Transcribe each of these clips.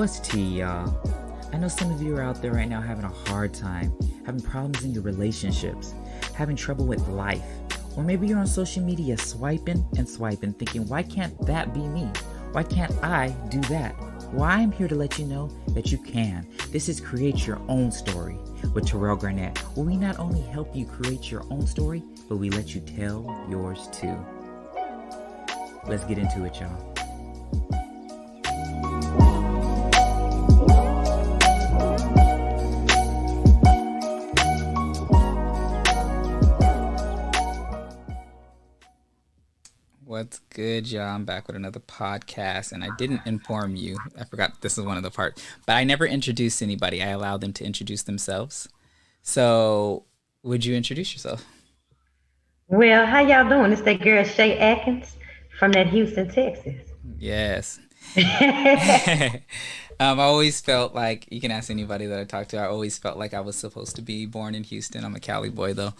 What's tea, y'all? I know some of you are out there right now having a hard time, having problems in your relationships, having trouble with life. Or maybe you're on social media swiping and swiping, thinking, why can't that be me? Why can't I do that? Well, I'm here to let you know that you can. This is Create Your Own Story with Terrell Garnett, where we not only help you create your own story, but we let you tell yours too. Let's get into it, y'all. What's good, y'all? I'm back with another podcast, and I didn't inform you. I forgot this is one of the parts, but I never introduced anybody. I allowed them to introduce themselves. So, would you introduce yourself? Well, how y'all doing? It's that girl Shei Atkins from that Houston, Texas. Yes. I always felt like, you can ask anybody that I talked to, I always felt like I was supposed to be born in Houston. I'm a Cali boy, though.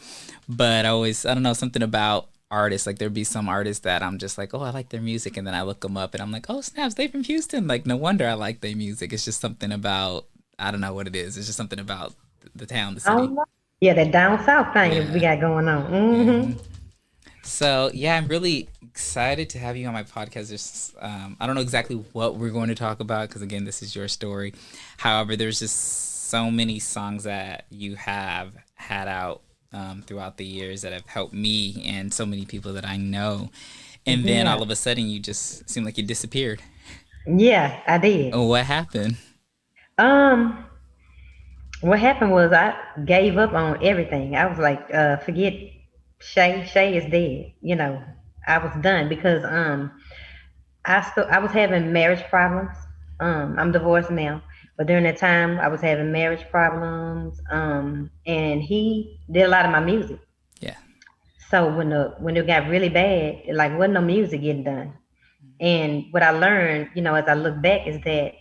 But I don't know, something about artists. Like, there'd be some artists that I'm just like, oh, I like their music. And then I look them up and I'm like, oh, snaps, they from Houston. Like, no wonder I like their music. It's just something about, I don't know what it is. It's just something about the town, the city. Oh, yeah, that down south thing that we Yeah. got going on. hmm So yeah, I'm really excited to have you on my podcast. I don't know exactly what we're going to talk about because again, this is your story. However, there's just so many songs that you have had out throughout the years that have helped me and so many people that I know. And then Yeah, all of a sudden, you just seem like you disappeared. yeah, I did. Oh, what happened? Um, what happened was I gave up on everything. I was like, forget Shay. Shay is dead. I was done because I was having marriage problems. I'm divorced now, but during that time I was having marriage problems. And he did a lot of my music. Yeah. So when it got really bad, like wasn't no music getting done. And what I learned, as I look back, is that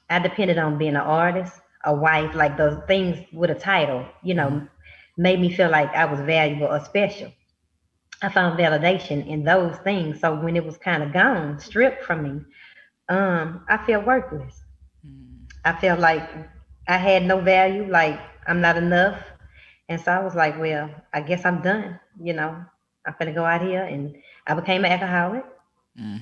I depended on being an artist, a wife, like those things with a title, hmm made me feel like I was valuable or special. I found validation in those things. So when it was kind of gone, stripped from me, I felt worthless. I felt like I had no value, like I'm not enough. And so I was like, well, I guess I'm done. I'm gonna go out here, and I became an alcoholic mm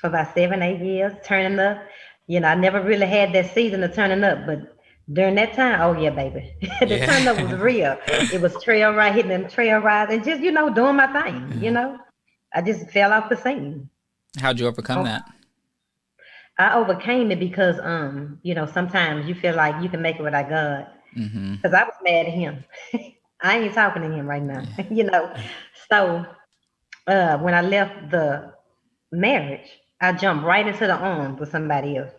for about 7, 8 years, turning up. I never really had that season of turning up, but during that time, oh yeah, baby, the turn up was Yeah. real. It was trail ride, hitting them trail rides, and just doing my thing. I just fell off the scene. How'd you overcome Oh, that? I overcame it because sometimes you feel like you can make it without God. hmm Because I was mad at him. I ain't talking to him right now. Yeah. So when I left the marriage, I jumped right into the arms with somebody else,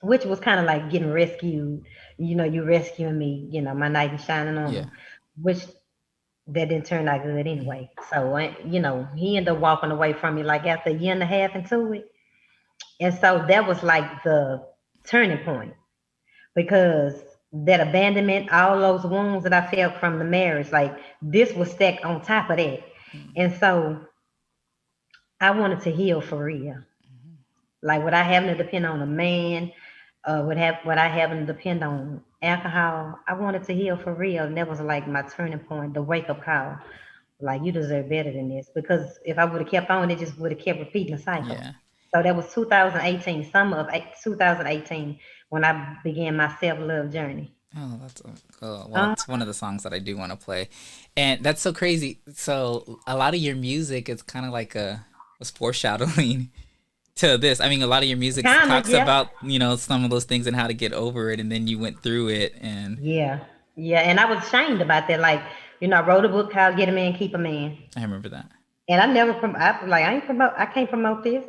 which was kind of like getting rescued. You rescuing me. My knight in shining Yeah. armor, which that didn't turn out good anyway. So he ended up walking away from me like after a year and a half into it, and so that was like the turning point because that abandonment, all those wounds that I felt from the marriage, like this was stacked on top of that. And so I wanted to heal for real. Like what I having to depend on a man, what I having to depend on alcohol. I wanted to heal for real. And that was like my turning point, the wake up call. Like you deserve better than this. Because if I would have kept on, it just would have kept repeating the cycle. Yeah. So that was 2018, summer of 2018, when I began my self love journey. Oh, that's cool. Well, Uh, it's one of the songs that I do want to play, and that's so crazy. So a lot of your music is kind of like a was foreshadowing to this. I mean, a lot of your music Kind of, talks yeah. about some of those things and how to get over it, and then you went through it, and Yeah. Yeah. And I was ashamed about that. Like, I wrote a book called Get a Man, Keep a Man. I remember that. And I like I can't promote this.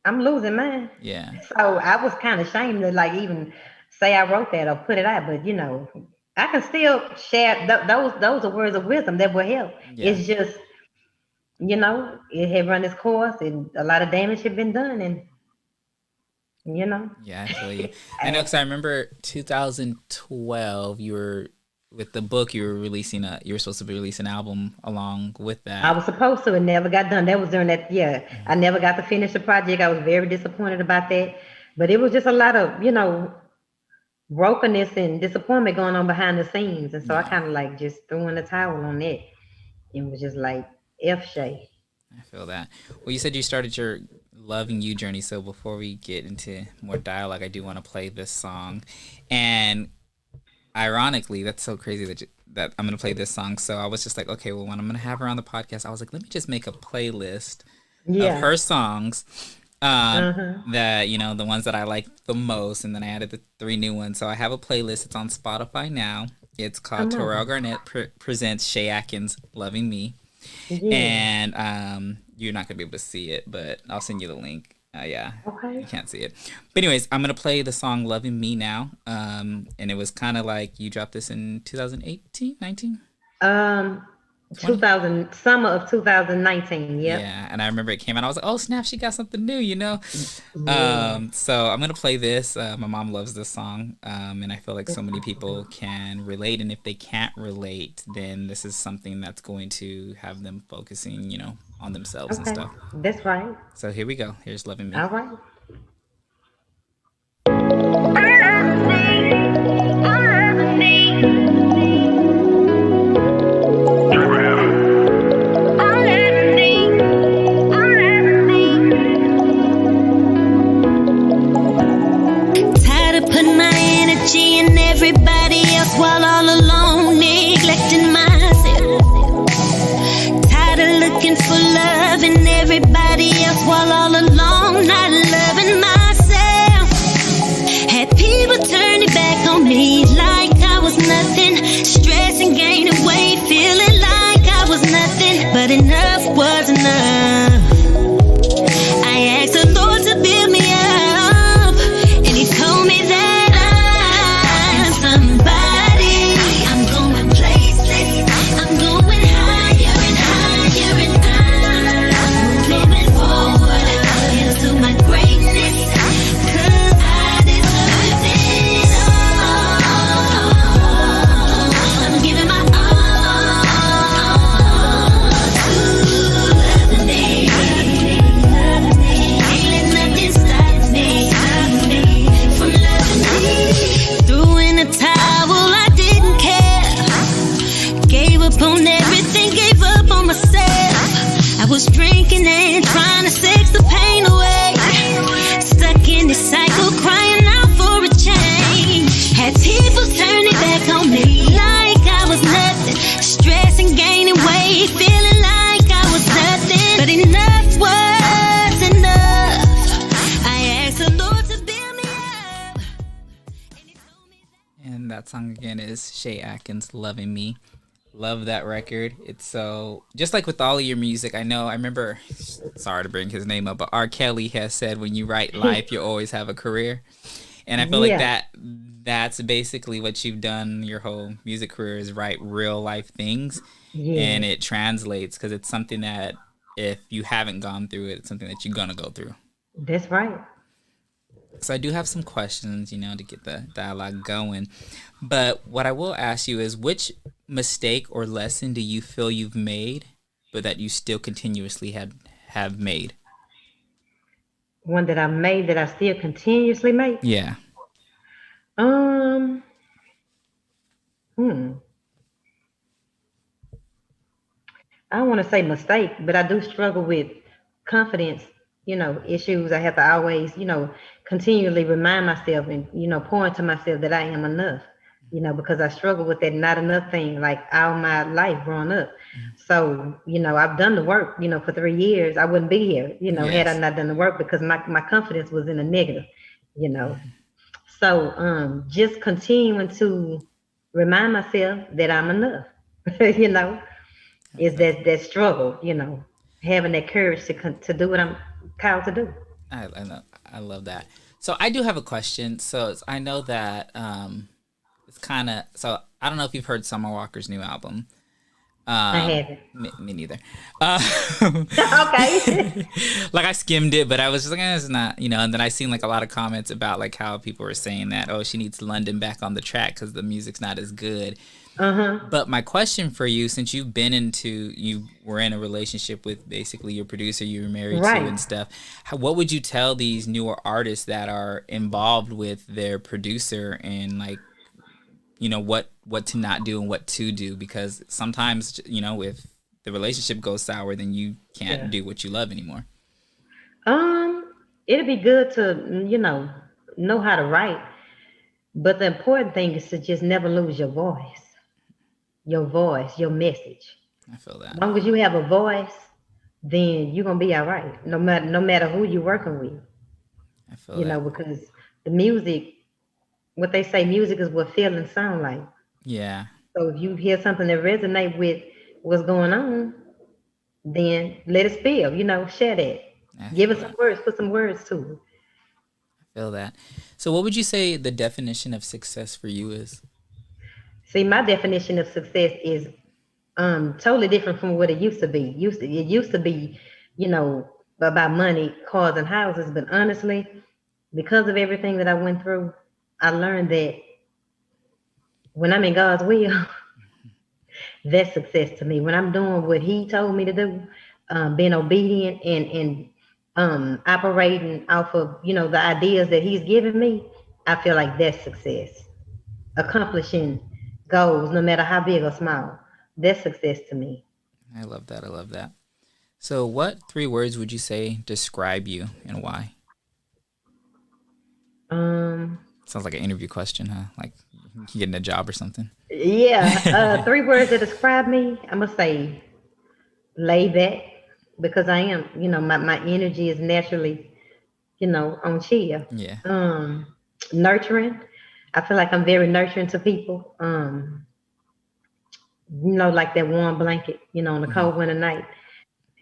I'm losing mine. Yeah, So I was kind of ashamed to like even say I wrote that or put it out, but I can still share those are words of wisdom that will help. yeah, It's just, it had run its course and a lot of damage had been done and you know yeah. I feel you. I know I, because I remember 2012. You were with the book. You were supposed to be releasing an album along with I that. was supposed to. It never got done. That was during that. Yeah, I Mhm. never got to finish the project. I was very disappointed about that. But it was just a lot of, brokenness and disappointment going on behind the scenes. And so I Yeah, kind of like just threw in the towel on that and was just like, F Shay. I feel that. Well, you said you started your loving you journey. So before we get into more dialogue, I do want to play this song. And ironically, that's so crazy that I'm gonna play this song. So I was just like, okay, well, when I'm gonna have her on the podcast, I was like, let me just make a playlist of Yeah. her songs. Uh-huh. That the ones that I like the most, and then I added the three new ones. So I have a playlist. It's on Spotify now. It's called Come Terrell on. Garnett presents Shei Atkins "Loving Me," Yeah. and you're not gonna be able to see it, but I'll send you the link. Yeah, Okay. you can't see it. But anyways, I'm gonna play the song "Loving Me" now. And it was kind of like you dropped this in 2018, 19, Um, 20. 2000, summer of 2019. Yep. Yeah, and I remember it came out. I was like, "Oh snap, she got something new." Yeah. So I'm gonna play this. My mom loves this song, and I feel like so That's many awesome. people can relate. And if they can't relate, then this is something that's going to have them focusing, on themselves and Okay. stuff. That's right. So here we go. Here's "Loving Me." All right. Tired of putting my energy in everybody else while all alone, neglecting myself. Tired of looking for love in everybody else while all alone, not loving myself. Had people turning back on me like I was nothing, stressing, gaining weight, feeling like I was nothing, but enough was enough. I asked the Lord to build me up, and He told me that I'm somebody. I'm going places. I'm going higher and higher, and I'm moving forward into my greatness, 'cause I deserve it all. I'm giving my all to loving me. Ain't let nothing stop me from loving me. Threw in the towel, I didn't care. Gave up on everything, gave up on myself. I was drinking and trying to sex the pain away. Stuck in this cycle, crying out for a change. Had people turning back on me like I was nothing. Stressing, gaining weight, feeling like I was nothing. But enough was enough. I asked the Lord to build me up, and He told me that. And that song again is Shei Atkins "Loving Me." Love that record. It's so just like with all of your music. I remember. Sorry to bring his name up, but R. Kelly has said, "When you write life, you always have a career." And I feel like Yeah. that's basically what you've done your whole music career is write real life things, and Yes. it translates because it's something that if you haven't gone through it, it's something that you're gonna go through. That's right. So I do have some questions, to get the dialogue going. But what I will ask you is which mistake or lesson do you feel you've made, but that you still continuously had have made? One that I made that I still continuously make. Yeah. Um, hmm. I don't want to say mistake, but I do struggle with confidence, issues. I have to always, continually remind myself and, pour into myself that I am enough, because I struggle with that not enough thing like all my life growing up. So, I've done the work, for 3 years. I wouldn't be here, had I Yes. not done the work because my confidence was in a negative, you know. So just continuing to remind myself that I'm enough, you know, is that struggle, having that courage to do what I'm called to do. I know. I love that. So I do have a question. So I know that it's kind of so I don't know if you've heard Summer Walker's new album. I haven't. Me neither. Uh, Okay. like I skimmed it, but I was just like, it's not, And then I seen like a lot of comments about like how people were saying that, oh, she needs London back on the track because the music's not as good. Uh-huh. But my question for you, since you were in a relationship with basically your producer you were married to Right. and stuff, what would you tell these newer artists that are involved with their producer and like, what to not do and what to do? Because sometimes, if the relationship goes sour, then you can't Yeah. do what you love anymore. Um, it'd be good to, know how to write, but the important thing is to just never lose your message. I feel As that. long as you have a voice, then you're gonna be all right. No matter who you're working with, I feel that. because the music, what they say, music is what feelings sound like. Yeah, So if you hear something that resonate with what's going on, then let it spill, share that. I Give feel it some that. words, put some words to it. I feel that. So, what would you say the definition of success for you is? See, my definition of success is totally different from what it used to be. It used to be, you know, about money, cars, and houses. But honestly, because of everything that I went through, I learned that when I'm in God's will, that's success to me. When I'm doing what He told me to do, being obedient and operating off of the ideas that He's given me, I feel like that's success. Accomplishing goals, no matter how big or small, that's success to me. I love that. I love that. So, what 3 words would you say describe you and why? Um, Sounds like an interview question, huh? Like you getting a job or something. yeah, 3 words that describe me. I'm gonna say lay back because I am. My energy is naturally, on chill. Yeah. Um, Nurturing. I feel like I'm very nurturing to people. Like that warm blanket, on the Hmm. cold winter night.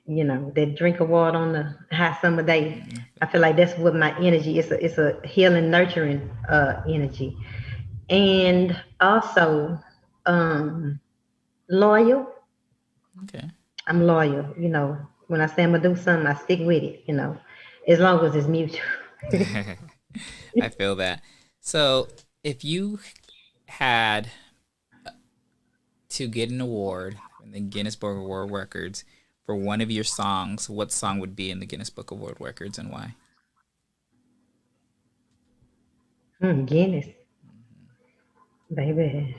That drink of water on the hot summer day. I feel like that's what my energy is. It's a healing, nurturing energy, and also um, loyal. Okay. I'm loyal. When I say I'm gonna do something, I stick with it. As long as it's mutual. I feel that. So, if you had to get an award in the Guinness Book of World Records for one of your songs, what song would be in the Guinness Book of World Records and why? Guinness, baby.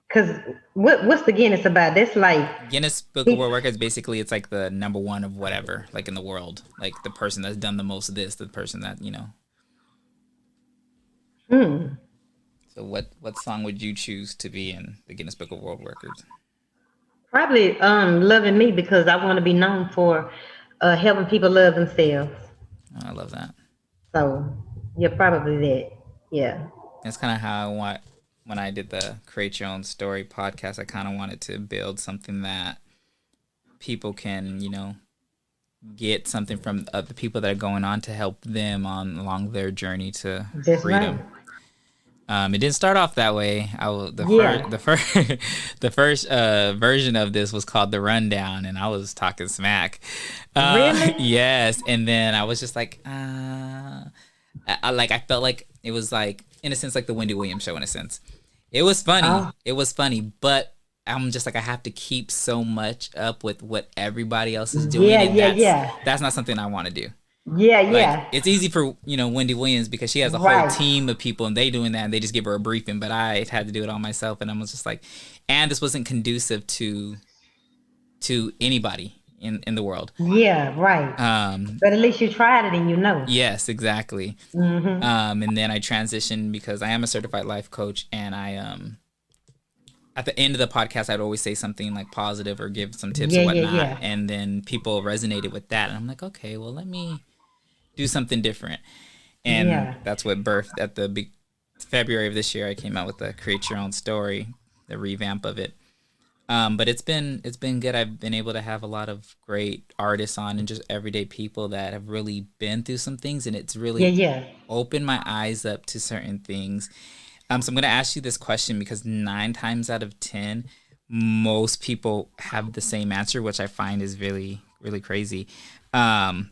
Cause what's the Guinness about? That's like, Guinness Book of World Records basically it's like the number one of whatever, like in the world. Like the person that's done the most of this, the person that. hmm, So what song would you choose to be in the Guinness Book of World Records? probably loving me because I want to be known for helping people love themselves. Oh, I love that. So you're probably that. Yeah. That's kind of how I want when I did the Create Your Own Story podcast. I kind of wanted to build something that people can, get something from the people that are going on to help them on along their journey to That's right. freedom. It didn't start off that way. The first Yeah. the first the first version of this was called the Rundown, and I was talking smack. Really? Yes, and then I was just like, I felt like it was like in a sense like the Wendy Williams show in a sense. It was funny. Oh, It was funny, but I'm just like I have to keep so much up with what everybody else is doing, yeah, and yeah, that's yeah. that's not something I want to do. Yeah, Like yeah. it's easy for Wendy Williams because she has a whole Right. team of people and they doing that and they just give her a briefing. But I had to do it all myself, and I was just like, and this wasn't conducive to anybody in the world. Yeah, right. Um, But at least you tried it and you know. yes, exactly. Mm-hmm. And then I transitioned because I am a certified life coach, and I at the end of the podcast I'd always say something like positive or give some tips or Yeah, yeah, whatnot, yeah. and then people resonated with that, and I'm like, okay, well let me do something different. And Yeah. that's what birthed at the February of this year. I came out with the Create Your Own Story, the revamp of it. But it's been good. I've been able to have a lot of great artists on and just everyday people that have really been through some things, and it's Yeah, really yeah. opened my eyes up to certain things. So I'm gonna ask you this question because 9 times out of 10, most people have the same answer, which I find is really, really crazy. Um,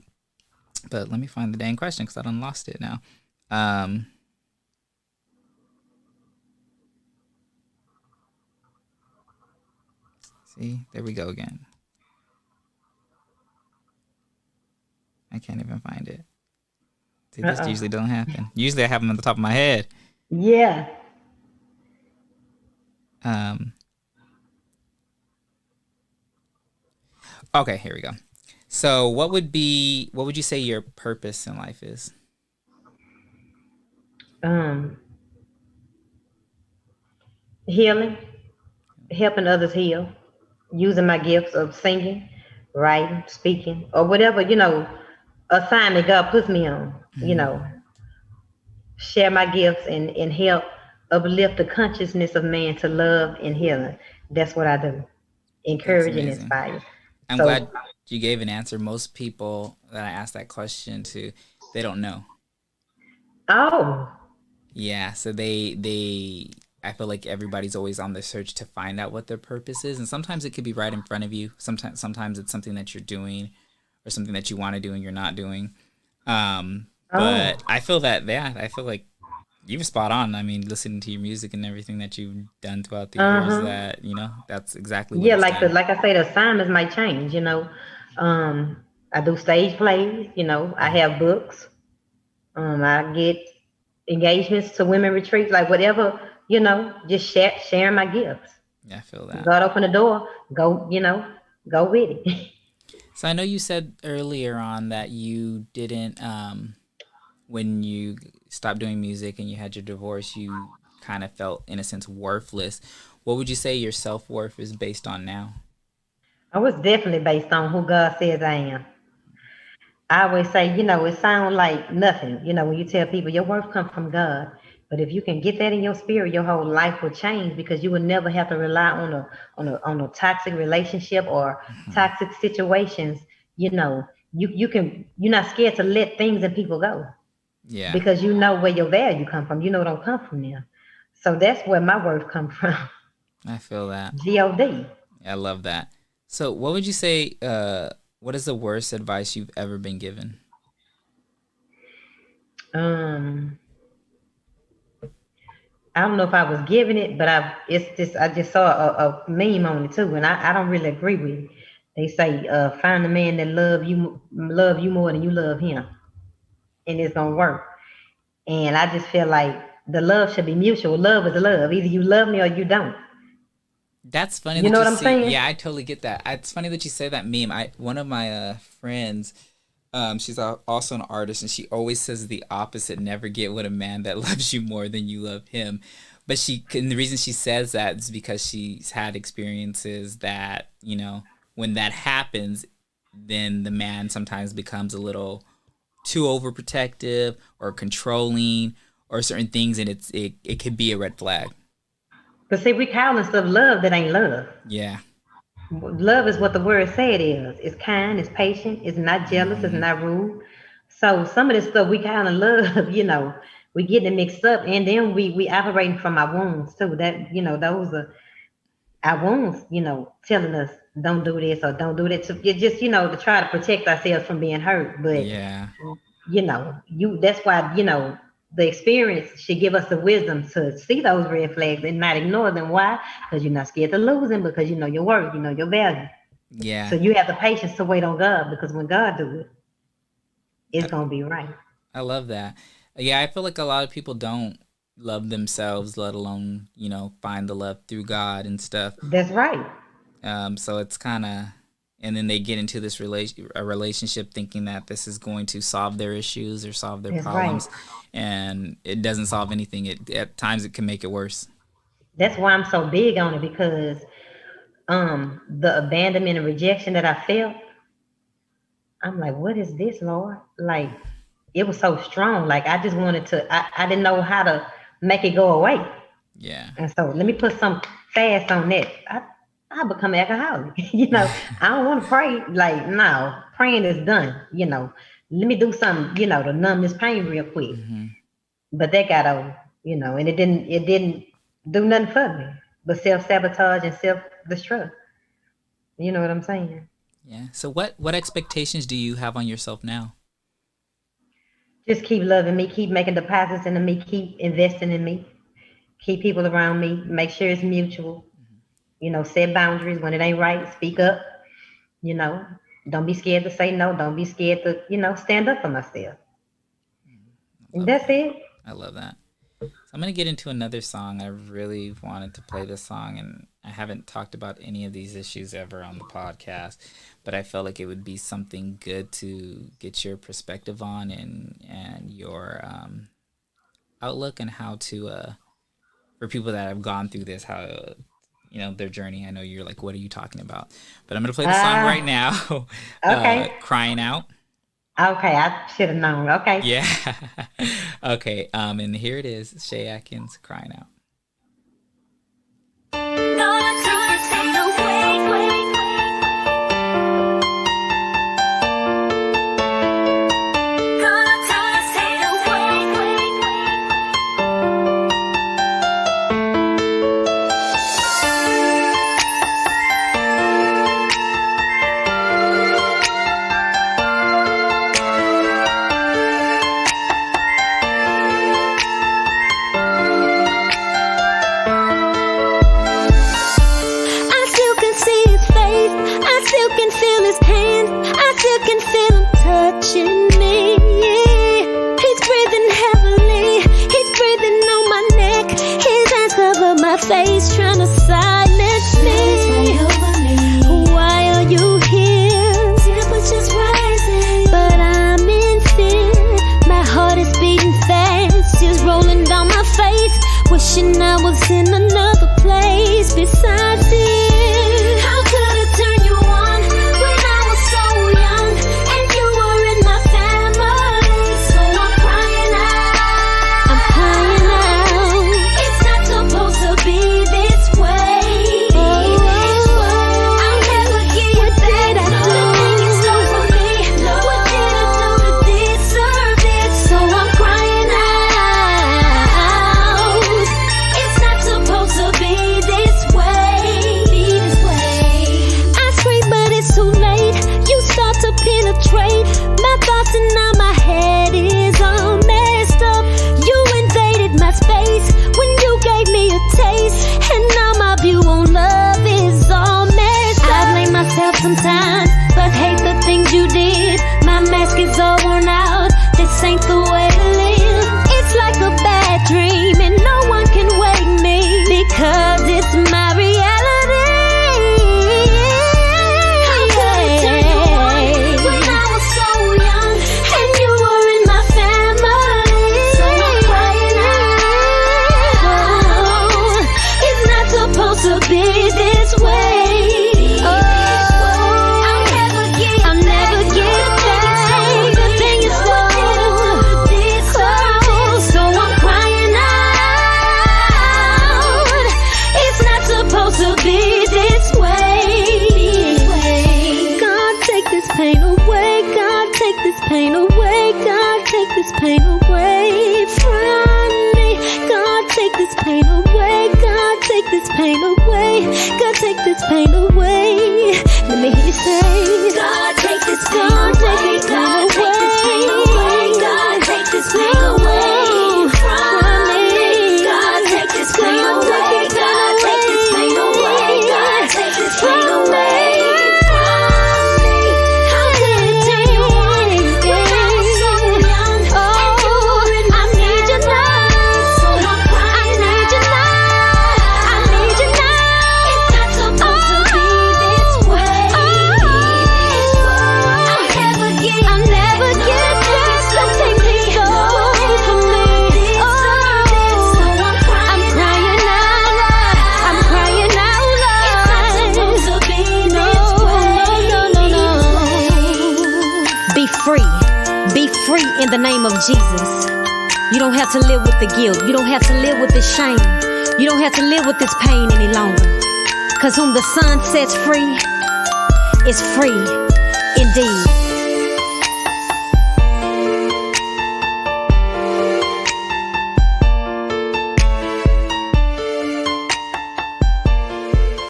but let me find the dang question because I done lost it now. Um, see, there we go again. I can't even find it. See, this Uh-oh. usually don't happen. Usually I have them on the top of my head. Yeah. Um, okay, here we go. So, what would you say your purpose in life is? Um, Healing, helping others heal, using my gifts of singing, writing, speaking, or whatever, assignment God puts me on, Hmm. share my gifts and help uplift the consciousness of man to love and healing. That's what I do. That's Encourage and amazing. inspire. I'm So, glad you gave an answer. Most people that I asked that question to, they don't know. oh, Yeah, so they I feel like everybody's always on the search to find out what their purpose is, and sometimes it could be right in front of you. Sometimes it's something that you're doing or something that you want to do and you're not doing. oh, But I feel that, yeah, I feel like you were spot on. I mean, listening to your music and everything that you've done throughout the years, uh-huh. that that's exactly what Yeah, it's like done. like I say, the assignments might change. Um, I do stage plays. I have books. I get engagements to women retreats, like whatever, just sharing my gifts. Yeah, I feel that. God open the door, go with it. So I know you said earlier on that you didn't when you stopped doing music and you had your divorce, you kind of felt in a sense worthless. What would you say your self-worth is based on now? I was definitely based on who God says I am. I always say, it sounds like nothing, when you tell people your worth comes from God. But if you can get that in your spirit, your whole life will change because you will never have to rely on a toxic relationship or Hmm. toxic situations. You're not scared to let things and people go Yeah, because you know where your value come from. You know it don't come from there. So that's where my worth come from. I feel that. God. I love that. So, what would you say? What is the worst advice you've ever been given? Um, I don't know if I was giving it, but I just saw a meme on it too, and I don't really agree with it. They say, find a man that love you more than you love him, and it's gonna work. And I just feel like the love should be mutual. Love is love. Either you love me or you don't. That's funny You that know you what I'm see. saying? Yeah, I totally get that. It's funny that you say that meme. I One of my friends, she's also an artist, and she always says the opposite. Never get with a man that loves you more than you love him. But and the reason she says that is because she's had experiences that when that happens, then the man sometimes becomes a little too overprotective or controlling or certain things, and it could be a red flag. But see, we calling stuff love that ain't love. Yeah. Love is what the word said is. It's kind, it's patient, it's not jealous, it's Hmm. not rude. So some of this stuff we kind of love, we getting it mixed up, and then we operating from our wounds too. Those are our wounds, telling us don't do this or don't do that. So it just, to try to protect ourselves from being hurt. But Yeah. that's why, the experience should give us the wisdom to see those red flags and not ignore them. Why? Because you're not scared to lose them because you know your worth, you know your value. So Yeah. you have the patience to wait on God because when God do it, it's I, gonna be right. I love that. Yeah, I feel like a lot of people don't love themselves, let alone, find the love through God and stuff. That's right. So it's kind of, and then they get into this relationship thinking that this is going to solve their issues or solve their That's right. problems, and it doesn't solve anything. At times it can make it worse. That's why I'm so big on it because the abandonment and rejection that I felt, I'm like, what is this, Lord? Like it was so strong. Like I just wanted to I didn't know how to make it go away. Yeah. And so let me put some fast on that. I become an alcoholic. I don't want to pray. Like, no, praying is done. Let me do something, to numb this pain real quick. Hmm. But that got old, and it didn't do nothing for me. But self sabotage and self, the struggle. You know what I'm saying? Yeah. So what expectations do you have on yourself now? Just keep loving me, keep making deposits into me, keep investing in me, keep people around me, make sure it's mutual. Set boundaries when it ain't right, speak up. You know, don't be scared to say no. Don't be scared to, stand up for myself. I And love that's that. it. I love that. So I'm going to get into another song. I really wanted to play this song, and I haven't talked about any of these issues ever on the podcast, but I felt like it would be something good to get your perspective on and your outlook on how to, for people that have gone through this, how, their journey. I know you're like, what are you talking about? But I'm going to play the song right now, Okay. Crying Out. Okay, I should have known. Okay. Yeah. Okay. And here it is, Shei Atkins, Crying Out. Face trying to silence me. Why are you here? Temperature just rising, but I'm in fear. My heart is beating fast, tears rolling down my face. Wishing I was in another place besides here. How could I turn you on when I was so young and you were in my family? So I'm crying out. I'm crying out. It's not supposed to be this way. I'll never get back. Nothing is over me. What did I do to deserve it? So I'm crying out. It's not supposed to be this way. I scream, but it's too late. You start to penetrate my thoughts, and now my head is all messed up. You invaded my space when you gave me a taste, and now my view on love is all messed up. I blame myself sometimes, but hate the things you did. My mask is all worn out. This ain't the way to live. It's like a bad dream, and no one can wake me because it's my reality. How could I turn you on when I was so young and you were in my family? So I'm crying out. It's not supposed to be this way. I'll never get back. The thing is so I'm crying out. It's not supposed to be this way. God, take this pain away. God, take this pain away. God, take this pain away from me. God, take this pain away. God, take this pain away. God, take this pain away. Let me hear you say, God, take this pain away. God, take this pain away. God, take this pain away from me. God, take this pain away. God, take this pain away. God, take this pain away from me. How could I turn you on when I was so young and you were in my family? So I'm crying out. I need you now. I need you now. It's not supposed to be this way. I'll never get back. So take this go from me. So I'm crying out. I'm crying out loud. It's not supposed to be this way. No. Be free. Be free in the name of Jesus. You don't have to live with the guilt. You don't have to live with the shame. You don't have to live with this pain any longer. Cause whom the Son sets free is free indeed.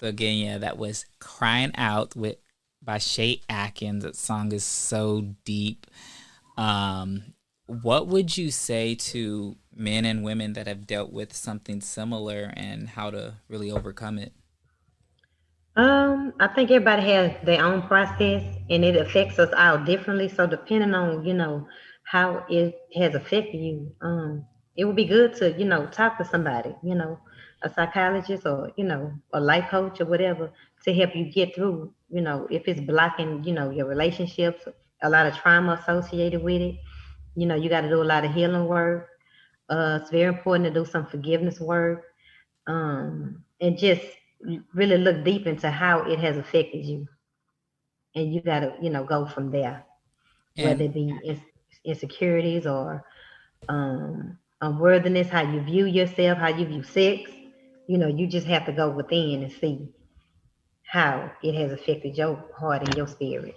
So again, yeah, that was "Crying Out" with by Shea Atkins. That song is so deep. What would you say to men and women that have dealt with something similar and how to really overcome it? I think everybody has their own process and it affects us all differently. So depending on, how it has affected you, it would be good to, talk to somebody, a psychologist or, a life coach or whatever to help you get through, if it's blocking, your relationships, a lot of trauma associated with it. You got to do a lot of healing work. It's very important to do some forgiveness work, and just really look deep into how it has affected you, and you got to go from there, whether And it be insecurities or unworthiness, how you view yourself, how you view sex. You just have to go within and see how it has affected your heart and your spirit.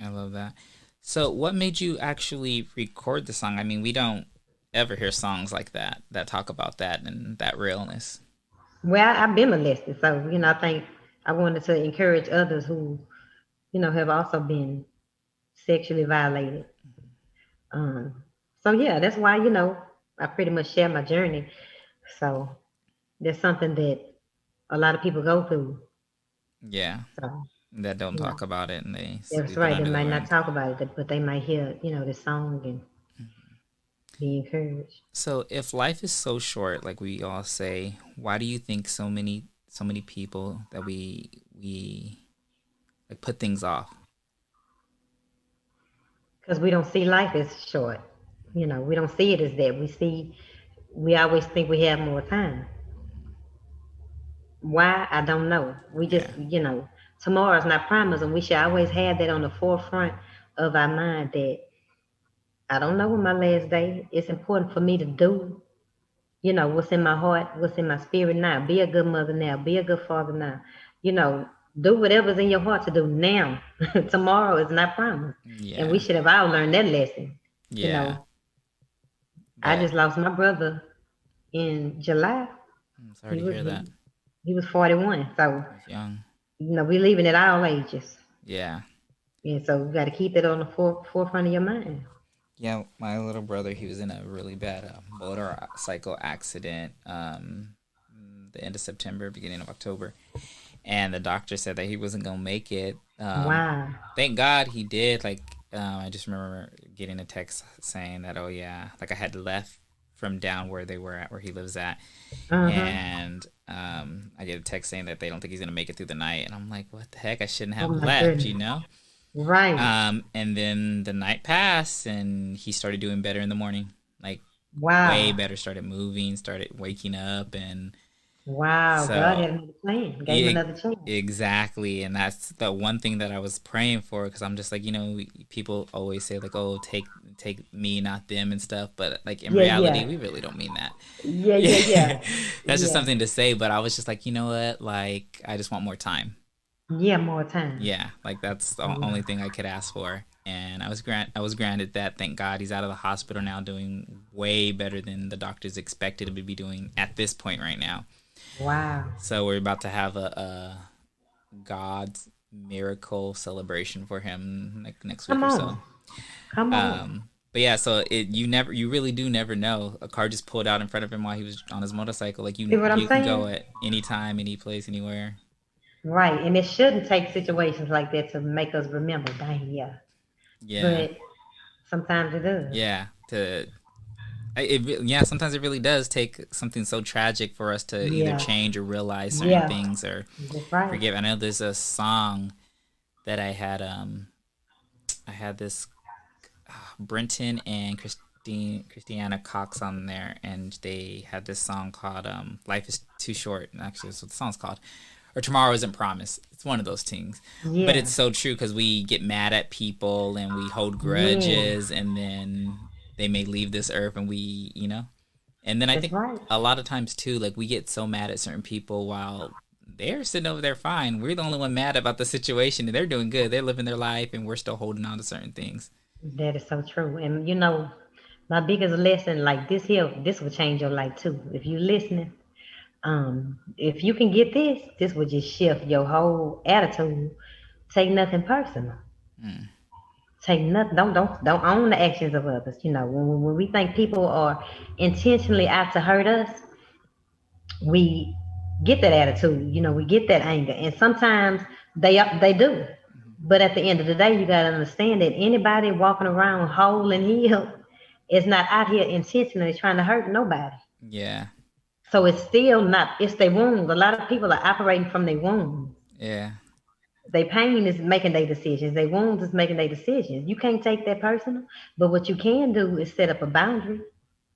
I love that. So, what made you actually record the song? I mean, we don't ever hear songs like that that talk about that and that realness. Well, I've been molested, so I think I wanted to encourage others who have also been sexually violated. Um, so yeah, that's why I pretty much share my journey. So there's something that a lot of people go through. Yeah, So that don't you know, talk about it and they that's sweep it right. They under the might rug. not talk about it, but they might hear the song and be encouraged. So, if life is so short, like we all say, why do you think so many people that we like put things off? Because we don't see life as short. We don't see it as that. We always think we have more time. Why? I don't know. We just, Yeah, tomorrow's not promised, and we should always have that on the forefront of our mind that I don't know when my last day. It's important for me to do, what's in my heart, what's in my spirit now. Be a good mother now. Be a good father now. You know, do whatever's in your heart to do now. Tomorrow is not promised. And we yeah, should have all learned that lesson. You yeah. know, I But just lost my brother in July. I'm sorry He to was hear that. he was 41. So, He's young. we leaving at all ages. Yeah. And so we got to keep it on the forefront of your mind. Yeah, my little brother, he was in a really bad motorcycle accident the end of September, beginning of October. And the doctor said that he wasn't going to make it. Wow. Thank God he did. Like, I just remember getting a text saying that, oh, yeah, like I had left from down where they were at, where he lives at. Uh-huh. And I get a text saying that they don't think he's going to make it through the night. And I'm like, what the heck? I shouldn't Oh have my left, you goodness. know? Right. And then the night passed, and he started doing better in the morning, like way Wow. better. Started moving, started waking up, and Wow. God so had another plan. Gave him yeah, another chance. exactly. And that's the one thing that I was praying for because I'm just like people always say like, oh, take me, not them, and stuff. But like in Yeah, reality, yeah. we really don't mean that. Yeah, yeah, Yeah, yeah. that's just Yeah. something to say. But I was just like, you know what? Like I just want more time. Yeah, more time. Yeah, like that's the Yeah. only thing I could ask for. And I was granted that. Thank God he's out of the hospital now, doing way better than the doctors expected him to be doing at this point right now. Wow. So we're about to have a God's miracle celebration for him next week Come or so. on. Come on. But yeah, so you really do never know. A car just pulled out in front of him while he was on his motorcycle. Like See what I'm you can go saying? at any time, any place, anywhere. Right. And it shouldn't take situations like that to make us remember, dang, yeah. Yeah, But sometimes it does. yeah. Yeah, sometimes it really does take something so tragic for us to either Yeah. change or realize certain Yeah. things or That's right. forgive. I know there's a song that I had this Brenton and Christiana Cox on there, and they had this song called "Life Is Too Short." Actually, that's what the song's called, or "Tomorrow Isn't Promised." It's one of those things, but Yeah. it's so true because we get mad at people and we hold Yeah. grudges, and then they may leave this earth, and and then I That's think right. a lot of times too, like we get so mad at certain people while they're sitting over there fine. We're the only one mad about the situation, and they're doing good. They're living their life, and we're still holding on to certain things. That is so true. And my biggest lesson, like this here, this will change your life too. If you listening, If you can get this would just shift your whole attitude. Take nothing personal. Mm. Take nothing. Don't own the actions of others. You know, when we think people are intentionally out to hurt us, we get that attitude. You know, we get that anger, and sometimes they do. But at the end of the day, you gotta understand that anybody walking around whole and healed is not out here intentionally trying to hurt nobody. Yeah. So it's still not. It's their wounds. A lot of people are operating from their wounds. Yeah. Their pain is making their decisions. Their wounds is making their decisions. You can't take that personal. But what you can do is set up a boundary.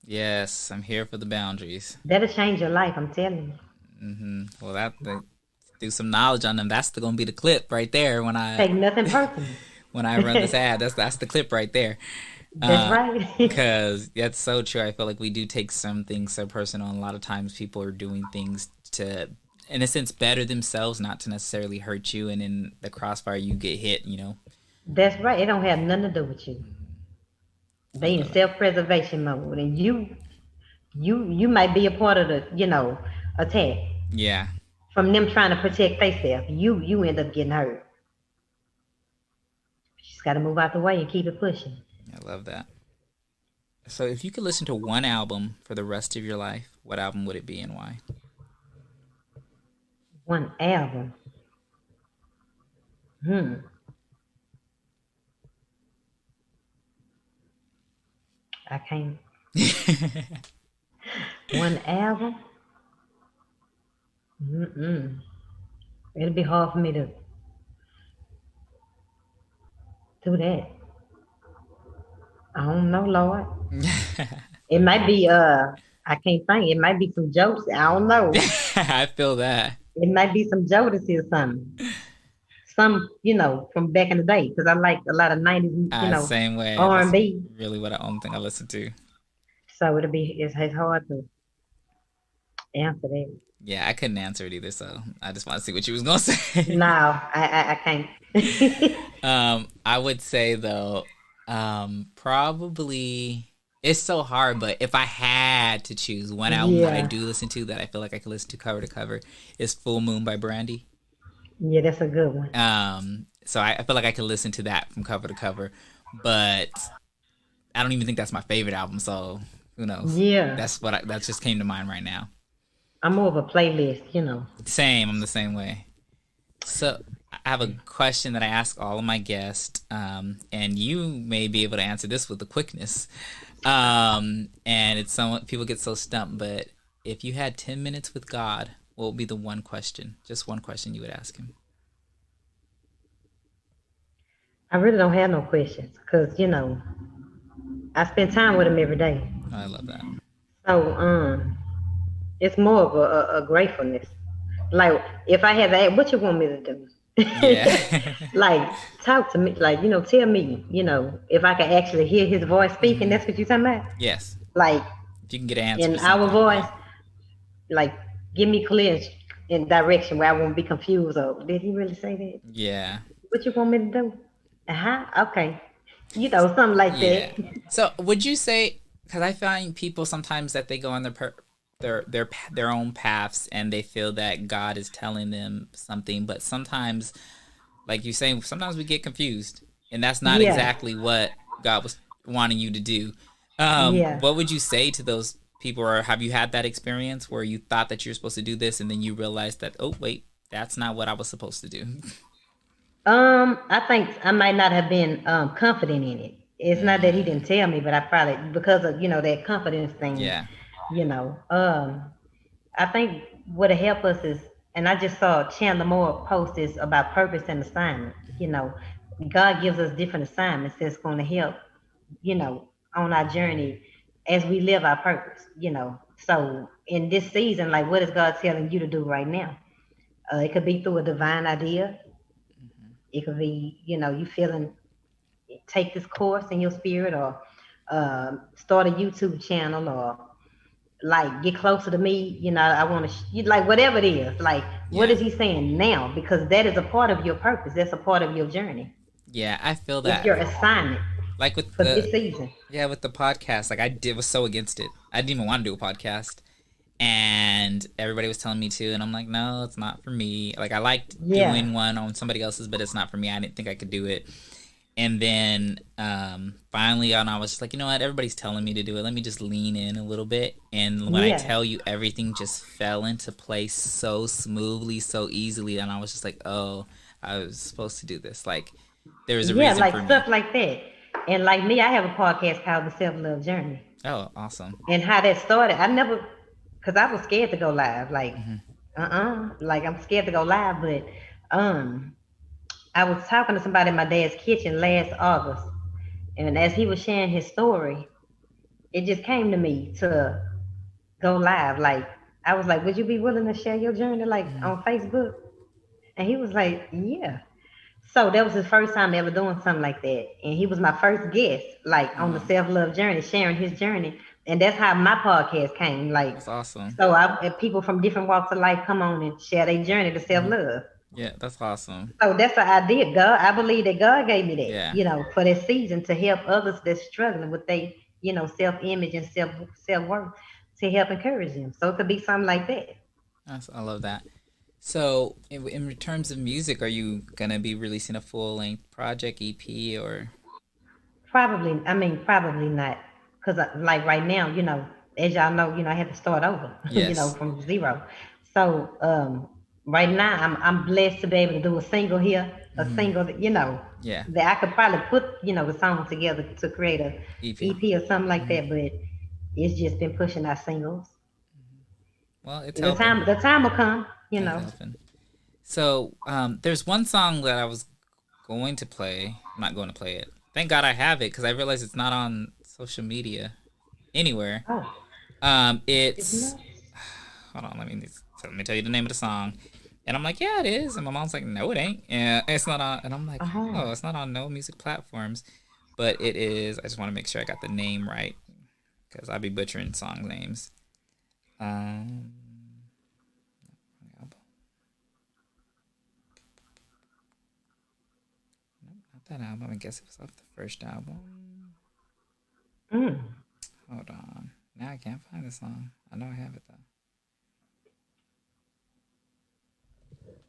Yes, I'm here for the boundaries. That'll change your life. I'm telling you. Well, do some knowledge on them. That's going to be the clip right there when Take nothing personal. when I run this ad. That's the clip right there. That's right. Because that's so true. I feel like we do take some things so personal, and a lot of times people are doing things to, in a sense, better themselves, not to necessarily hurt you. And in the crossfire, you get hit. You know. That's right. It don't have nothing to do with you. They in self-preservation mode, and you might be a part of the attack. Yeah. From them trying to protect themselves, you end up getting hurt. You just got to move out the way and keep it pushing. I love that. So if you could listen to one album for the rest of your life, what album would it be and why? One album. I can't. One album? It'll be hard for me to do that. I don't know, Lord. It might be I can't think. It might be some jokes. I don't know. I feel that. It might be some Jodeci or something. Some, from back in the day, because I like a lot of 90s, same way. R&B. That's really what the only thing I listen to. So it's hard to answer that. Yeah, I couldn't answer it either, so I just want to see what you was gonna say. No, I can't. I would say though, probably it's so hard, but if I had to choose one album that I do listen to that I feel like I could listen to cover to cover, is Full Moon by Brandy. Yeah, that's a good one. So I feel like I could listen to that from cover to cover, but I don't even think that's my favorite album. So who knows? Yeah, that just came to mind right now. I'm more of a playlist, Same, I'm the same way. So I have a question that I ask all of my guests, and you may be able to answer this with the quickness. And it's somewhat people get so stumped, but if you had 10 minutes with God, what would be the one question? Just one question you would ask him. I really don't have no questions because, I spend time with him every day. Oh, I love that. So, it's more of a gratefulness. Like, if I had to ask, what you want me to do? Yeah. Like, talk to me. Like, tell me, if I can actually hear his voice speaking. That's what you're talking about? Yes. Like, if you can get an answer in our voice, like, give me clear in direction where I won't be confused. Or, did he really say that? Yeah. What you want me to do? Okay. Something like that. So, would you say, because I find people sometimes that they go on their own paths and they feel that God is telling them something, but sometimes, like you say, sometimes we get confused, and that's not exactly what God was wanting you to do. What would you say to those people, or have you had that experience where you thought that you were supposed to do this and then you realized that, oh wait, that's not what I was supposed to do? I think I might not have been confident in it. It's not that he didn't tell me, but I probably, because of that confidence thing. Yeah. I think what'll help us is, and I just saw Chandler Moore post this about purpose and assignment. God gives us different assignments that's going to help, on our journey as we live our purpose. So in this season, like, what is God telling you to do right now? It could be through a divine idea. It could be, you feeling, take this course in your spirit, or start a YouTube channel, or like get closer to me. I want to like whatever it is. Like, what is he saying now? Because that is a part of your purpose. That's a part of your journey. Yeah, I feel that. It's your assignment. Like with this season. Yeah, with the podcast, like was so against it. I didn't even want to do a podcast. and everybody was telling me to, and I'm like, no, it's not for me. Like, I liked Yeah. doing one on somebody else's, but it's not for me. I didn't think I could do it. And then finally, and I was just like, you know what? Everybody's telling me to do it. Let me just lean in a little bit. And when I Yeah. tell you, everything just fell into place so smoothly, so easily. And I was just like, oh, I was supposed to do this. Like, there was a Yeah, reason like for me. stuff like that. And like me, I have a podcast called The Self Love Journey. Oh, awesome. And how that started, I never, because I was scared to go live. Like, Hmm. like I'm scared to go live. But I was talking to somebody in my dad's kitchen last August. And as he was sharing his story, it just came to me to go live. Like, I was like, would you be willing to share your journey, like, Hmm. on Facebook? And he was like, yeah. So that was his first time ever doing something like that. And he was my first guest, like, on the Oh, self-love journey, sharing his journey. And that's how my podcast came. Like, that's awesome. so and people from different walks of life come on and share their journey to self-love. Yeah, that's awesome. So that's the idea. God, I believe that God gave me that, Yeah. for that season to help others that's struggling with their, self-image and self-worth, to help encourage them. So it could be something like that. I love that. So, in terms of music, are you gonna be releasing a full length project, EP, or? Probably not. Because, like, right now, as y'all know, I had to start over, Yes. from zero. So, right now, I'm blessed to be able to do a single here, a Hmm. single that, Yeah. that I could probably put, the song together to create a EP. EP or something like Hmm. that. But it's just been pushing our singles. Well, it's The helping. time, the time will come, It's helping. So, there's one song that I was going to play. I'm not going to play it. Thank God I have it because I realized it's not on social media anywhere. Oh, it's It's not. hold on. Let me tell you the name of the song. And I'm like, yeah, it is. And my mom's like, no, it ain't. And it's not on. And I'm like, Uh-huh. oh, it's not on no music platforms, but it is. I just want to make sure I got the name right because I'll be butchering song names. Um, not that album. I guess it was off the first album. Mm. Hold on. Now I can't find the song. I know I have it though.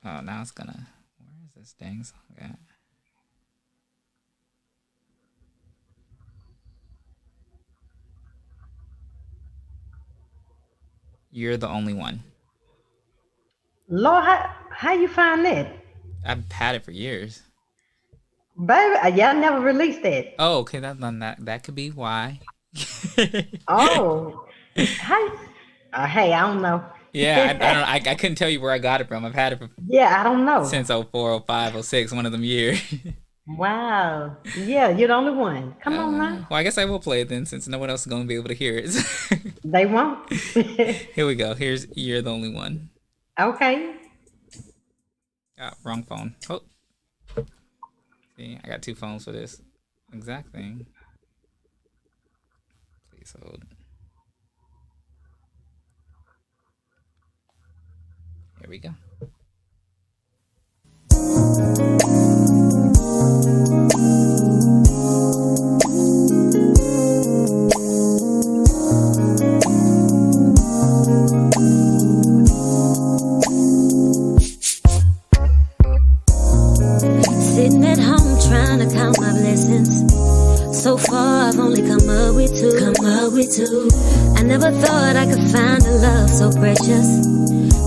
Oh, now it's gonna. Where is this dang song at? You're the only one. Lord, how you find that? I've had it for years. Baby, y'all never released that. Oh, okay. That could be why. Oh, how? Hey, I don't know. Yeah, I don't. I couldn't tell you where I got it from. I've had it Yeah, I don't know. since 04, 05, 06, one of them years. Wow. Yeah, you're the only one. Come on now. Well, I guess I will play it then, since no one else is going to be able to hear it. They won't. Here we go. Here's "You're the Only One." Okay. Wrong phone. Oh, see, I got two phones for this exact thing. Please hold. Here we go. Sitting at home trying to count my blessings. So far I've only come up with two. I never thought I could find a love so precious,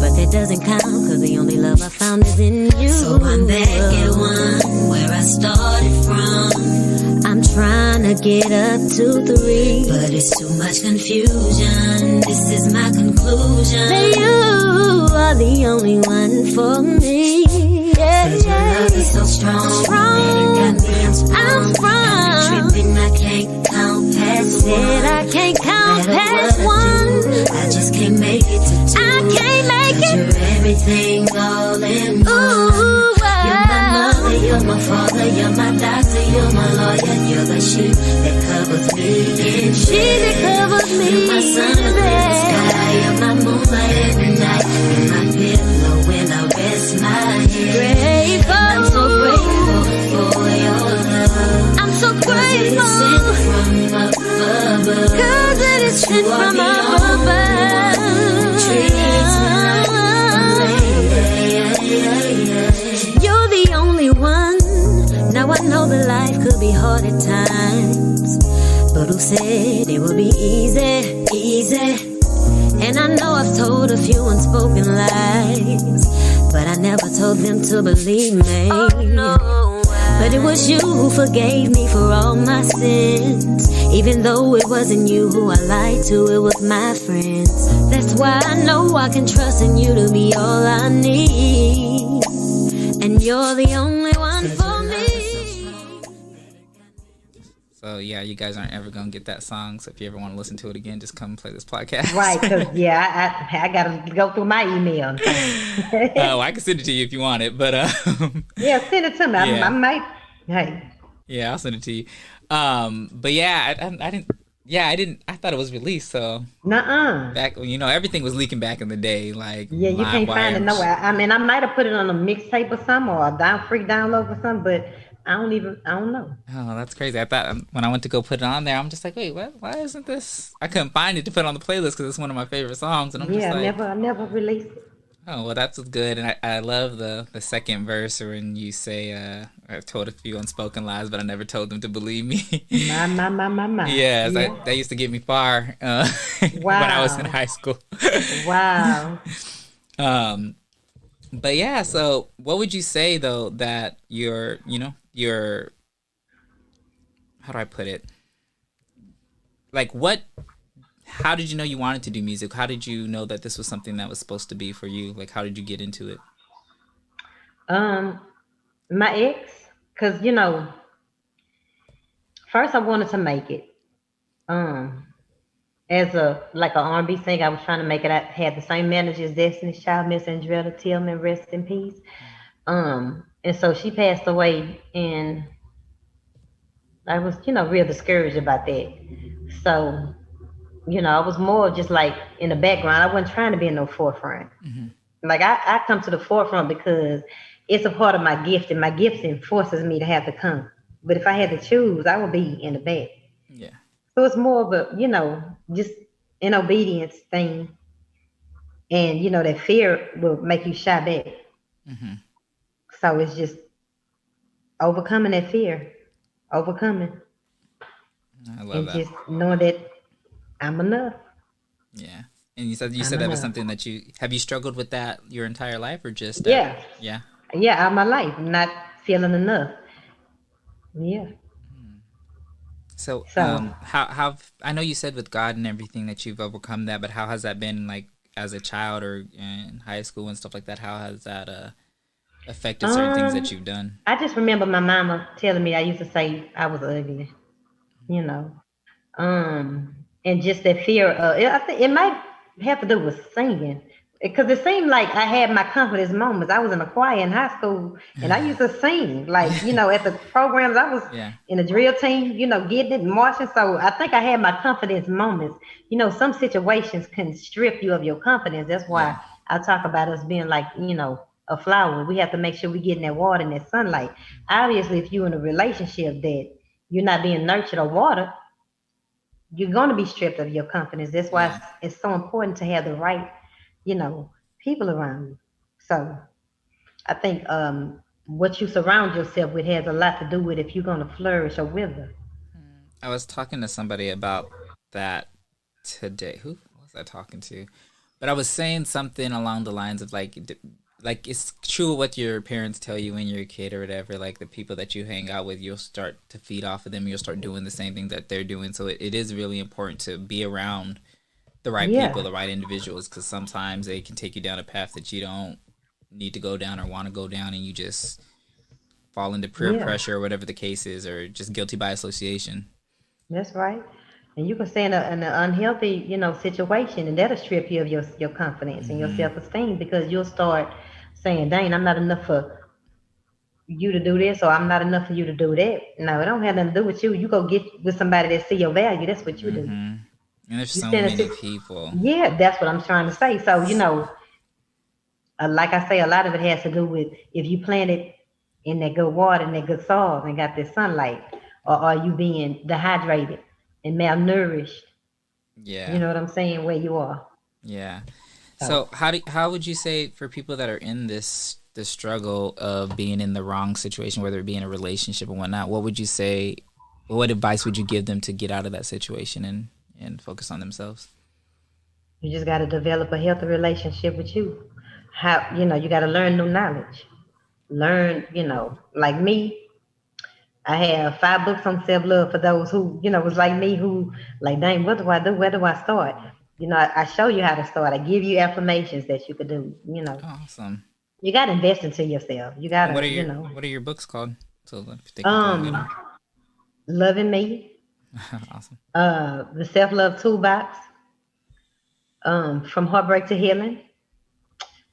but that doesn't count, cause the only love I found is in you. So I'm back at one, where I started from. I'm trying to get up to 3, but it's too much confusion. This is my conclusion, that you are the only one for me. Yeah, your love is so strong, that it got me, I'm sprung. Tripping, I can't count past one. Said I can't count past one. I just can't make it to 2. I can't make it. You're everything all in one. Ooh, you're my mother, you're my father, you're my doctor, you're my lawyer, you're the sheep that covers me in bed. You're my sun up in the sky, you're my moonlight every night, you're my pillow when I rest my head. And I'm so grateful for your love. I'm so grateful. 'Cause it is sent from above. 'Cause it is sent from above. hard at times, but who said it would be easy, easy? And I know I've told a few unspoken lies, but I never told them to believe me. Oh, no. But it was you who forgave me for all my sins. Even though it wasn't you who I lied to, it was my friends. That's why I know I can trust in you to be all I need. And you're the only one for me. So yeah, you guys aren't ever gonna get that song. So if you ever want to listen to it again, just come play this podcast. Right, because I gotta go through my email. Oh, I can send it to you if you want it, but yeah, send it to me. Yeah. I might. Hey. Yeah, I'll send it to you. But yeah, I didn't. Yeah, I didn't. I thought it was released. So Nuh-uh. back, everything was leaking back in the day. Like Yeah, you can't find it nowhere. I mean, I might have put it on a mixtape or something, or a free download or something, but I don't know. Oh, that's crazy. I thought when I went to go put it on there, I'm just like, wait, what? Why isn't this? I couldn't find it to put on the playlist because it's one of my favorite songs, and I'm just like, I never released it. oh, well, that's good. And I love the second verse when you say, I told a few unspoken lies, but I never told them to believe me. My. Yes, yeah. That used to get me far Wow. when I was in high school. Wow. But yeah, so what would you say, though, that your, how do I put it? Like, how did you know you wanted to do music? How did you know that this was something that was supposed to be for you? Like, how did you get into it? My ex, because, first I wanted to make it. As an R&B singer, I was trying to make it. I had the same manager as Destiny's Child, Miss Andretta Tillman, rest in peace. And so she passed away, and I was, real discouraged about that. So, I was more just like in the background. I wasn't trying to be in the forefront. Mm-hmm. Like I come to the forefront because it's a part of my gift, and my gifting forces me to have to come. But if I had to choose, I would be in the back. Yeah. So it's more of a, just an obedience thing. And, that fear will make you shy back. Mm-hmm. So it's just overcoming that fear. Overcoming. I love that. And just knowing that I'm enough. Yeah. And you said that was something that have you struggled with that your entire life, or just yeah. Yeah, all my life, not feeling enough. Yeah. So how I know you said with God and everything that you've overcome that, but how has that been, like, as a child or in high school and stuff like that? How has that affected certain things that you've done? I just remember my mama telling me I used to say I was ugly, and just that fear. I think it might have to do with singing, because it seemed like I had my confidence moments. I was in a choir in high school, and I used to sing, like, at the programs. I was in a drill team, getting it and marching. So I think I had my confidence moments. Some situations can strip you of your confidence. That's why I talk about us being like, a flower. We have to make sure we get in that water and that sunlight. Obviously, if you're in a relationship that you're not being nurtured or watered, you're going to be stripped of your confidence. That's why it's so important to have the right, people around you. So I think what you surround yourself with has a lot to do with if you're going to flourish or wither. I was talking to somebody about that today. Who was I talking to? But I was saying something along the lines of like it's true what your parents tell you when you're a kid or whatever. Like, the people that you hang out with, you'll start to feed off of them. You'll start doing the same thing that they're doing. So it is really important to be around the right people, the right individuals, because sometimes they can take you down a path that you don't need to go down or want to go down, and you just fall into peer pressure or whatever the case is, or just guilty by association. That's right. And you can stay in an unhealthy, situation, and that'll strip you of your confidence and your self-esteem, because you'll start saying, dang, I'm not enough for you to do this, or I'm not enough for you to do that. No, it don't have nothing to do with you. You go get with somebody that see your value. That's what you do. And there's so many people. Yeah, that's what I'm trying to say. So, like I say, a lot of it has to do with if you planted in that good water and that good soil and got this sunlight, or are you being dehydrated and malnourished? Yeah. You know what I'm saying? Where you are. Yeah. So how would you say, for people that are in the struggle of being in the wrong situation, whether it be in a relationship or whatnot, what would you say what advice would you give them to get out of that situation and focus on themselves? You just got to develop a healthy relationship with you. How, you got to learn new knowledge. Learn, like me, I have 5 books on self love for those who, was like me, who like, dang, what do I do? Where do I start? I show you how to start. I give you affirmations that you could do. Awesome. You got to invest into yourself. You got And to, what are your books called? So if they can go and get them. Loving Me, Awesome. the Self Love Toolbox, From Heartbreak to Healing.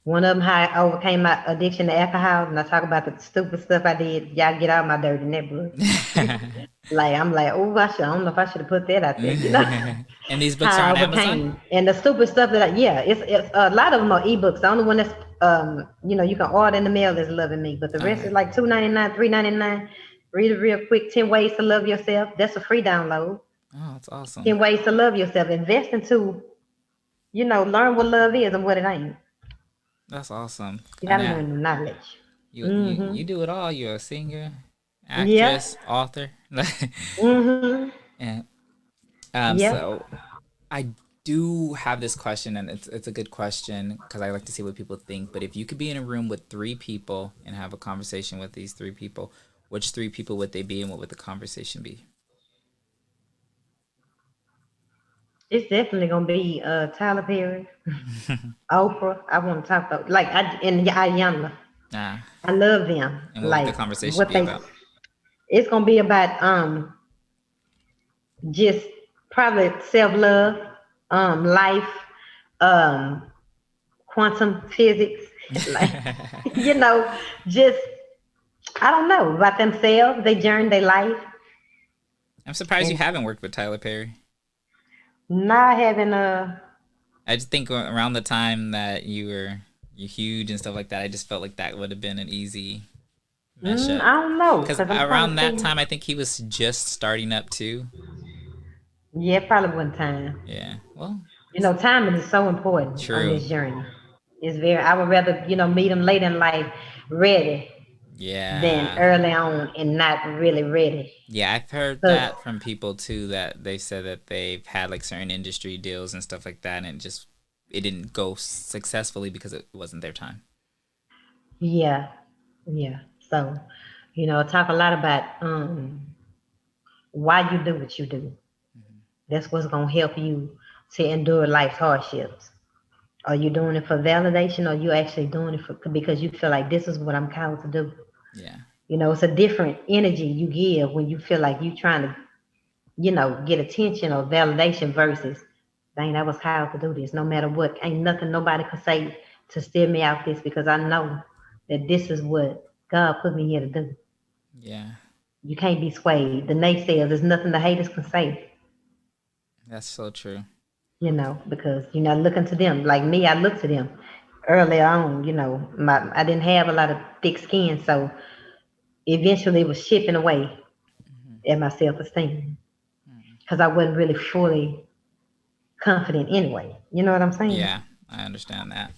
One of them, how I overcame my addiction to alcohol, and I talk about the stupid stuff I did. Y'all get out my dirty in that book. I'm like, oh, I don't know if I should have put that out there, And these books are on Amazon? And the stupid stuff that it's a lot of them are ebooks. The only one that's you can order in the mail is Loving Me, but the rest is like $2.99, $3.99. Read it real quick. 10 Ways to Love Yourself. That's a free download. Oh, that's awesome. 10 Ways to Love Yourself. Invest into, learn what love is and what it ain't. That's awesome. You gotta learn the knowledge. You do it all. You're a singer, actress, author. And so I do have this question, and it's a good question because I like to see what people think. But if you could be in a room with 3 people and have a conversation with these 3 people, which 3 people would they be, and what would the conversation be? It's definitely gonna be Tyler Perry, Oprah. I want to talk about and Ayanna. I love them. And what would the conversation be about? It's gonna be about just probably self-love, life, quantum physics, just I don't know, about themselves, their journey, their life. I'm surprised you haven't worked with Tyler Perry. Not having I just think around the time that you're huge and stuff like that, I just felt like that would have been an easy mesh up. I don't know. Because around that time, I think he was just starting up too. Yeah, probably one time. Yeah, well. Timing is so important on this journey. It's I would rather, meet him late in life ready than early on and not really ready. Yeah, I've heard that from people too, that they said that they've had like certain industry deals and stuff like that, and it didn't go successfully because it wasn't their time. Yeah. So, talk a lot about why you do what you do. That's what's gonna help you to endure life's hardships. Are you doing it for validation, or are you actually doing it because you feel like this is what I'm called to do? Yeah. It's a different energy you give when you feel like you trying to, get attention or validation versus, dang, I was called to do this. No matter what, ain't nothing nobody could say to steer me out this, because I know that this is what God put me here to do. Yeah. You can't be swayed. The naysayers, there's nothing the haters can say. That's so true. Because you're not looking to them. Like me, I look to them early on. I didn't have a lot of thick skin, so eventually it was chipping away at my self-esteem because I wasn't really fully confident anyway. You know what I'm saying? Yeah, I understand that.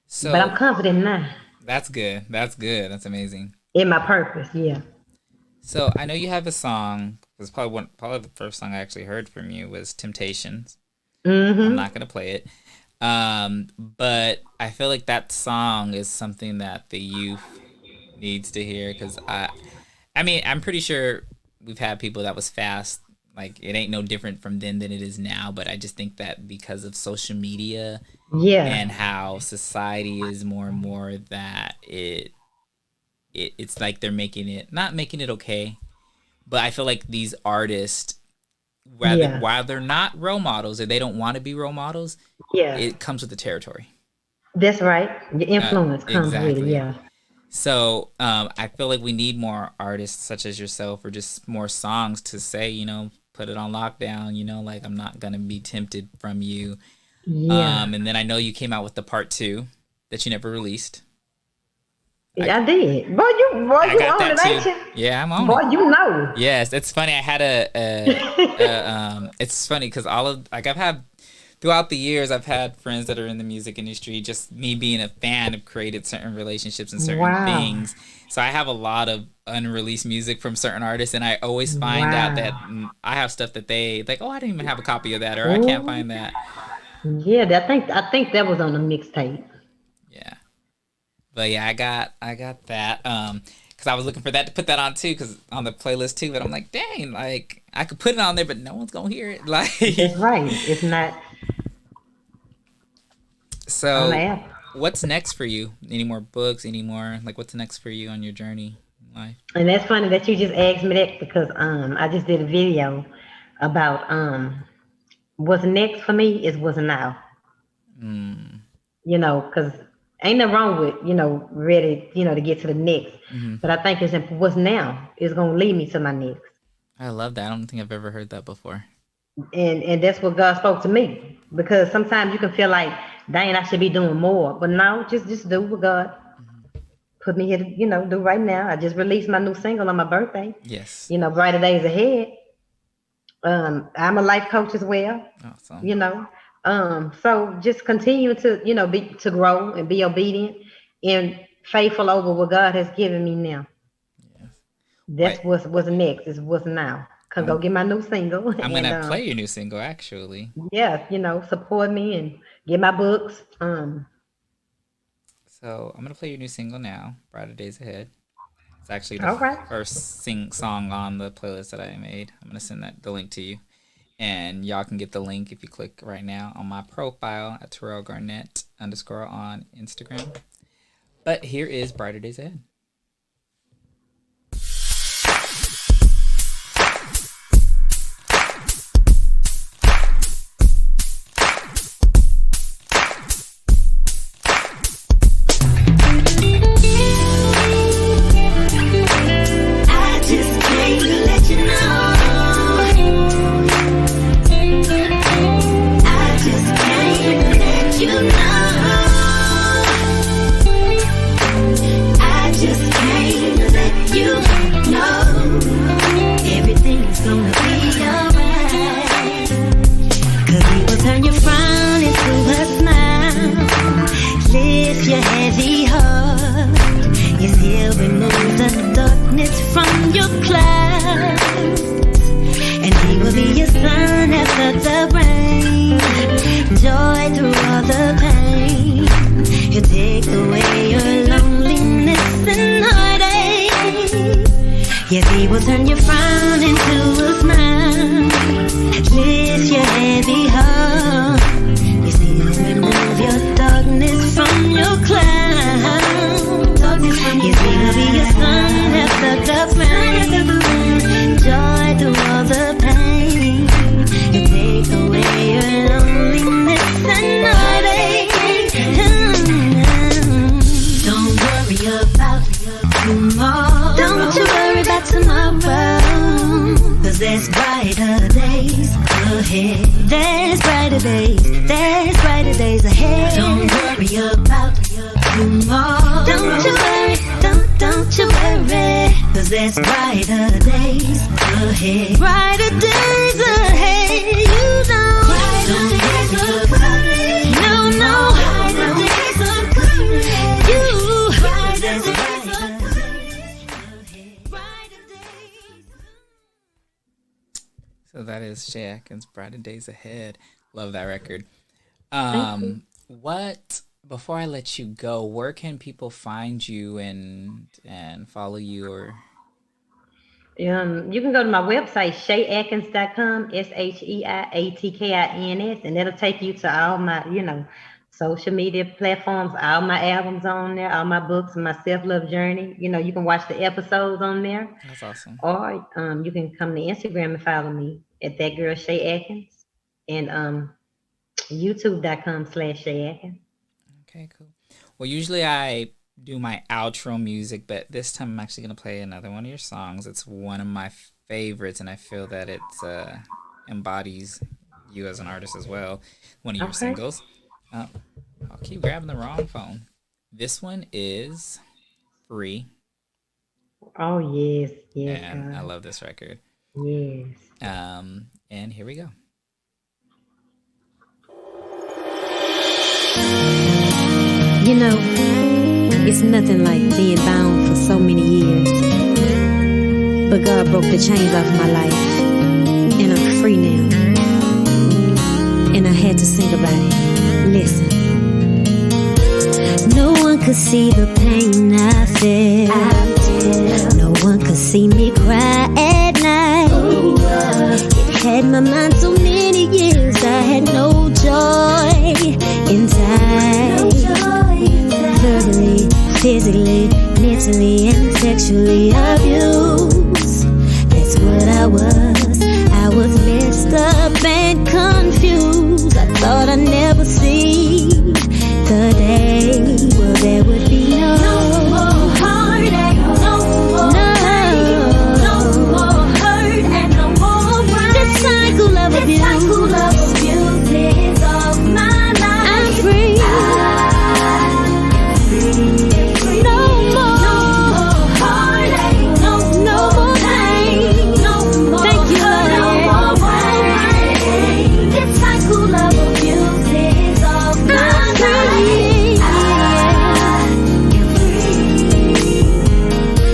So, but I'm confident now. That's good. That's amazing. In my purpose, yeah. So I know you have a song. It's probably the first song I actually heard from you was Temptations. I'm not going to play it. But I feel like that song is something that the youth needs to hear, because I'm pretty sure we've had people that was fast. Like, it ain't no different from then than it is now. But I just think that because of social media and how society is more and more, that it's like they're not making it okay. But I feel like these artists, while they're not role models or they don't want to be role models, it comes with the territory. That's right. Your influence comes with it, So I feel like we need more artists such as yourself, or just more songs to say, put it on lockdown, like, I'm not going to be tempted from you. Yeah. And then I know you came out with the part 2 that you never released. I did. Boy, you own it, ain't you? Yeah, I'm on it. Boy, you know. Yes, it's funny. I had it's funny because I've had throughout the years, I've had friends that are in the music industry. Just me being a fan have created certain relationships and certain Wow. things. So I have a lot of unreleased music from certain artists, and I always find out Wow. that I have stuff that they like. Oh, I didn't even have a copy of that, or I can't Oh, find that. yeah. I think that was on the mixtape. Yeah, but yeah, I got that. Because I was looking for that to put that on too, because on the playlist too. But I'm like, dang, like I could put it on there, but no one's gonna hear it. Like, That's right. It's not on the so app. what's next for you? Any more books? Any more like what's next for you on your journey in life? And that's funny that you just asked me that because I just did a video about what's next for me is what's now. Mm, Because ain't nothing wrong with ready to get to the next. hmm. But I think what's now is gonna lead me to my next. I love that. I don't think I've ever heard that before. And that's what God spoke to me. Because sometimes you can feel like, dang, I should be doing more. But no, just do what God Hmm. put me here to, do right now. I just released my new single on my birthday. Yes. Brighter days ahead. I'm a life coach as well, Awesome. you know. So just continue to, be to grow and be obedient and faithful over what God has given me now. Yes. That's Wait, what's next, is what's now. Cause go I'm get my new single I'm and gonna play your new single actually. yeah, support me and get my books. So I'm gonna play your new single now, Brighter Days Ahead. It's actually the All right. first song on the playlist that I made. I'm gonna send the link to you, and y'all can get the link if you click right now on my profile at Terrell Garnett underscore on Instagram. But here is Brighter Days Ahead. I just came to let you know. I just came to let you know. I just came to let you know. Everything is gonna be alright. 'Cause he will turn your frown into a smile. Lift your heavy heart. Yes, he'll remove the darkness from your clouds. And he will be your sun after the rain. Joy through all the pain. He'll take away your loneliness and heartache. Yes, he will turn your frown into a smile. Lift your heavy heart. Yes, he'll remove your darkness from your clouds. Yes, he'll be your sun after the rain. Joy through all the pain. He'll take away your loneliness and heartache. Don't worry about tomorrow. Don't you worry about tomorrow. 'Cause there's brighter days ahead. There's brighter days. There's brighter days ahead. Don't worry about tomorrow. Don't you worry. Don't you worry. 'Cause there's brighter days ahead. Brighter days ahead. You know. Brighter days of courage. No, no. Brighter days of courage. You. Brighter days of courage. Brighter days. So that is Shei Atkins, Brighter Days Ahead. Love that record. Thank you. What before I let you go, where can people find you and follow you or You can go to my website, sheatkins.com, SHEIATKINS, and that'll take you to all my, social media platforms, all my albums on there, all my books, and my self-love journey. You can watch the episodes on there, that's awesome. or you can come to Instagram and follow me at that girl Shei Atkins, and youtube.com/Shei Atkins. Okay, cool. Well, usually I do my outro music, but this time I'm actually gonna play another one of your songs. It's one of my favorites, and I feel that it embodies you as an artist as well. One of your Okay. singles. Uh, I'll keep grabbing the wrong phone. This one is Free, Oh yes, yes, and I God, love this record. yes. And here we go. You know, it's nothing like being bound for so many years. But God broke the chains off my life, and I'm free now. And I had to sing about it. Listen. No one could see the pain I felt. No one could see me cry at night. It had my mind so many years, I had no joy inside. Verbally, physically, mentally, and sexually abused. That's what I was. I was messed up and confused. I thought I'd never see the day where there would be no more heartache, no more pain, no more hurt, and no more pain. This cycle of abuse is off my life. I'm free. No more heartache, no more pain, no more hurt, no more pain. This cycle of abuse is off my life.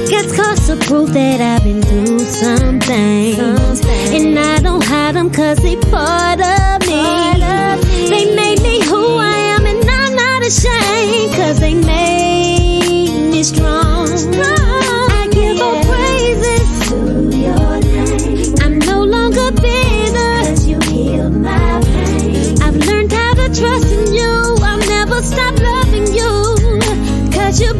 Gets cause to prove that I've been through something, and I don't hide them cause they part of me. They made me who I am, and I'm not ashamed cause they made me strong. I give all praises to your name. I'm no longer bitter cause you healed my pain. I've learned how to trust in you. I'll never stop loving you cause you